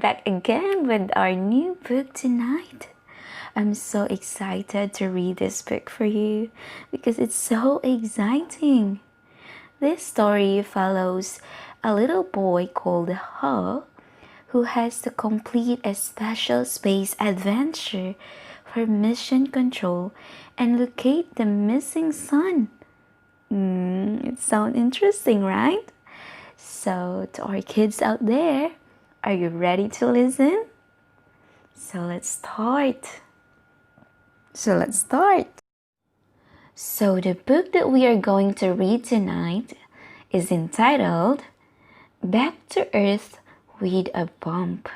back again with our new book tonight. I'm so excited to read this book for you because it's so exciting. This story follows a little boy called Hal who has to complete a special space adventure for mission control and locate the missing sun. It sounds interesting, right? So, to our kids out there, are you ready to listen? So let's start. So the book that we are going to read tonight is entitled Back to Earth with a Bump.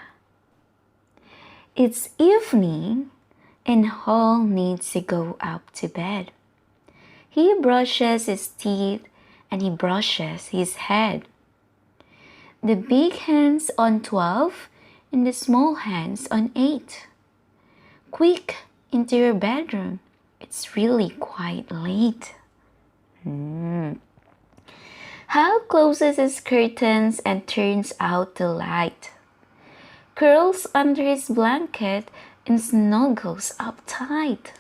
It's evening and Hal needs to go up to bed. He brushes his teeth and he brushes his head. The big hands on 12 and the small hands on 8. Quick, into your bedroom. It's really quite late. Hal closes his curtains and turns out the light. Curls under his blanket and snuggles up tight.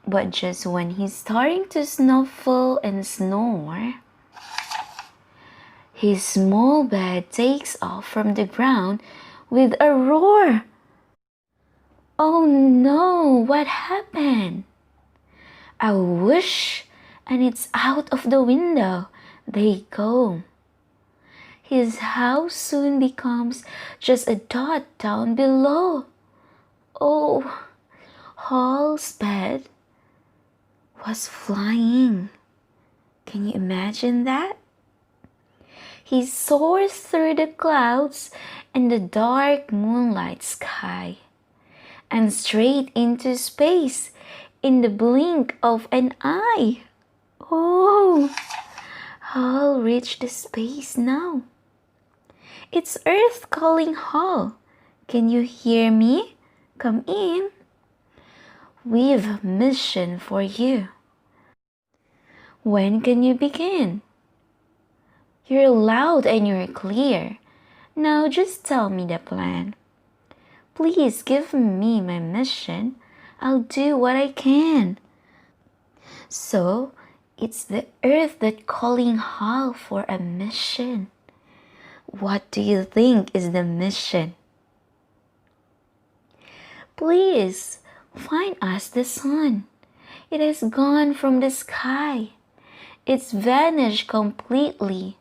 But just when he's starting to snuffle and snore, his small bed takes off from the ground with a roar. Oh no, what happened? A whoosh, and it's out of the window they go. His house soon becomes just a dot down below. Oh, Hal's bed was flying. Can you imagine that? He soars through the clouds and the dark moonlight sky and straight into space in the blink of an eye. Oh, Hal reached the space now. It's Earth calling Hal. Can you hear me? Come in. We've a mission for you. When can you begin? You're loud and you're clear. Now just tell me the plan. Please give me my mission. I'll do what I can. So, it's the Earth that's calling Hal for a mission. What do you think is the mission? Please, find us the sun. It has gone from the sky. It's vanished completely.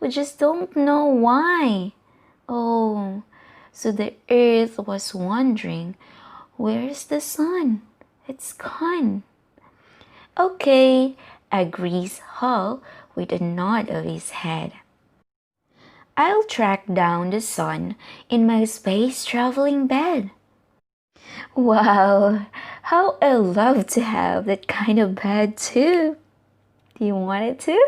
We just don't know why. Oh, so the Earth was wondering, where's the sun? It's gone. Okay, agrees Hal with a nod of his head. I'll track down the sun in my space-traveling bed. Wow, how I love to have that kind of bed too. Do you want it too?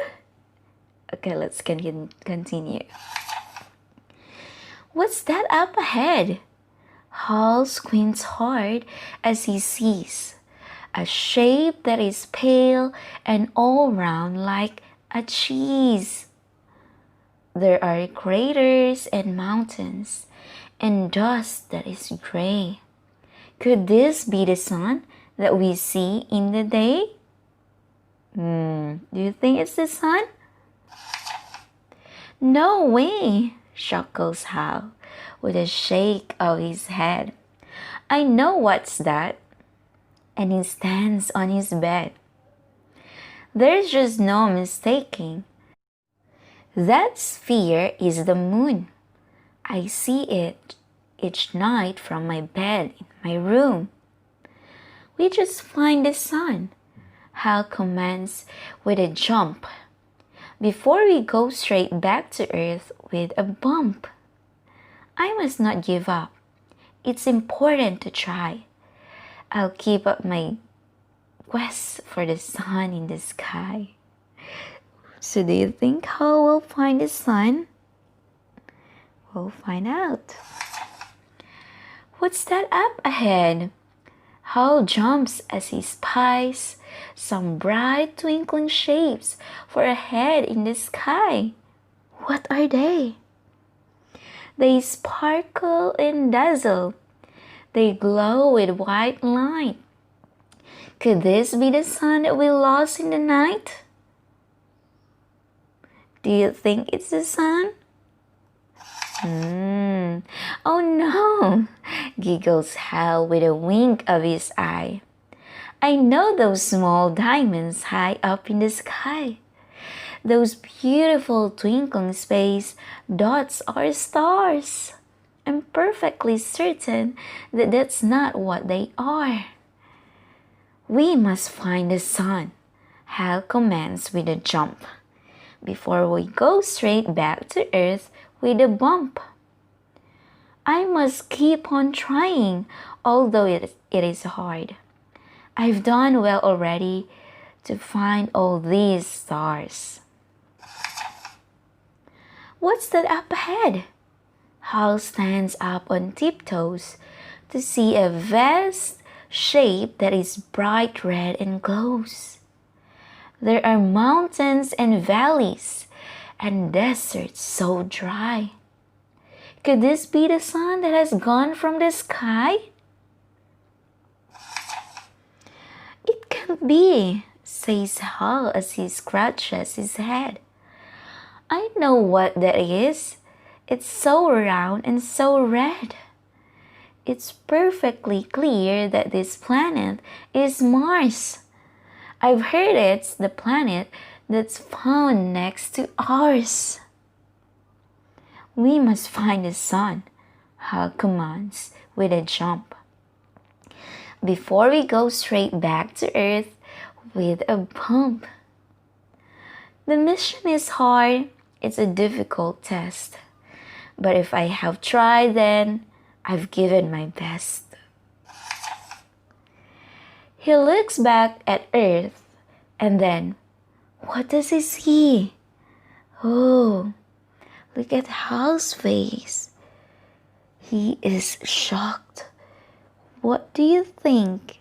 Okay, let's continue. What's that up ahead? Hal squints hard as he sees a shape that is pale and all round like a cheese. There are craters and mountains and dust that is gray. Could this be the sun that we see in the day? Do you think it's the sun? No way, chuckles Hal with a shake of his head. I know what's that. And he stands on his bed. There's just no mistaking. That sphere is the moon. I see it each night from my bed in my room. We just find the sun, Hal comments with a jump, before we go straight back to Earth with a bump. I must not give up. It's important to try. I'll keep up my quest for the sun in the sky. So do you think Hal will find the sun? We'll find out. What's that up ahead? Hal jumps as he spies some bright twinkling shapes for a head in the sky. What are they? They sparkle and dazzle. They glow with white light. Could this be the sun that we lost in the night? Do you think it's the sun? Oh no, giggles Hal with a wink of his eye. I know those small diamonds high up in the sky. Those beautiful twinkling space dots are stars. I'm perfectly certain that that's not what they are. We must find the sun, Hal commands with a jump, before we go straight back to Earth with a bump. I must keep on trying, although it is hard. I've done well already to find all these stars. What's that up ahead? Hal stands up on tiptoes to see a vast shape that is bright red and glows. There are mountains and valleys and deserts so dry. Could this be the sun that has gone from the sky? It can't be, says Hal as he scratches his head. I know what that is. It's so round and so red. It's perfectly clear that this planet is Mars. I've heard it's the planet that's found next to ours. We must find the sun, Hal commands with a jump, before we go straight back to Earth with a bump. The mission is hard. It's a difficult test. But if I have tried, then I've given my best. He looks back at Earth, and then, what does he see? Oh, look at Hal's face. He is shocked. What do you think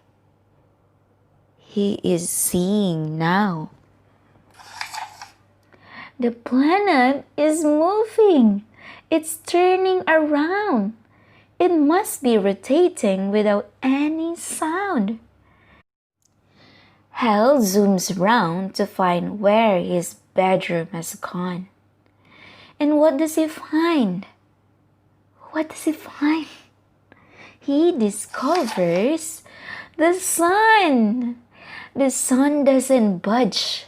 he is seeing now? The planet is moving. It's turning around. It must be rotating without any sound. Hal zooms around to find where his bedroom has gone. And what does he find? What does he find? He discovers the sun. The sun doesn't budge,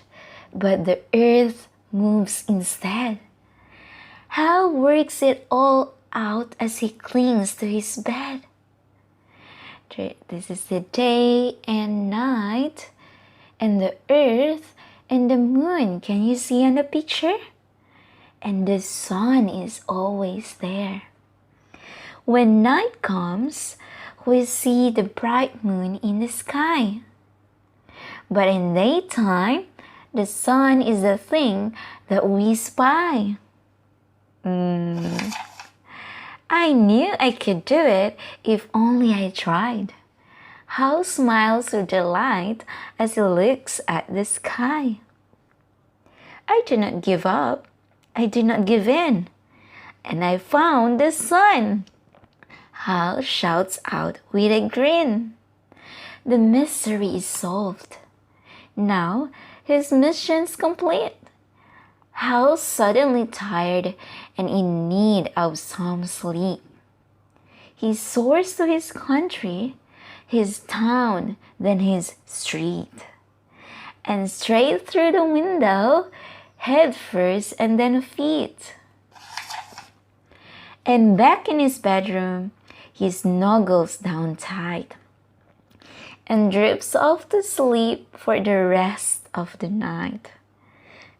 but the earth moves instead. Hal works it all out as he clings to his bed. This is the day and night, and the earth and the moon. Can you see on the picture? And the sun is always there. When night comes, we see the bright moon in the sky. But in daytime, the sun is the thing that we spy. I knew I could do it if only I tried. Hal smiles with delight as he looks at the sky. I do not give up. I do not give in. And I found the sun. Hal shouts out with a grin. The mystery is solved. Now his mission's complete. Hal's suddenly tired and in need of some sleep. He soars to his country, his town, then his street. And straight through the window, head first and then feet. And back in his bedroom, he snuggles down tight and drifts off to sleep for the rest of the night.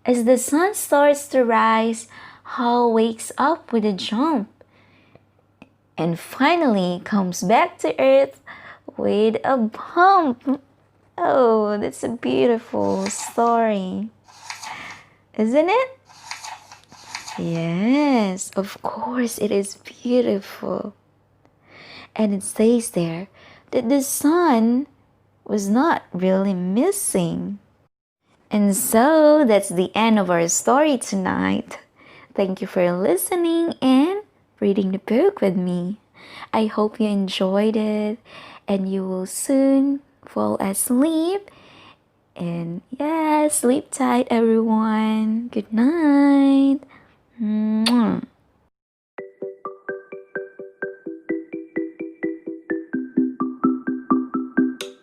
As the sun starts to rise, Hal wakes up with a jump and finally comes back to Earth with a bump. Oh, that's a beautiful story, isn't it? Yes, of course it is beautiful. And it says there that the sun was not really missing. And so that's the end of our story tonight. Thank you for listening and reading the book with me. I hope you enjoyed it and you will soon fall asleep. And yeah, sleep tight, everyone. Good night. Mwah.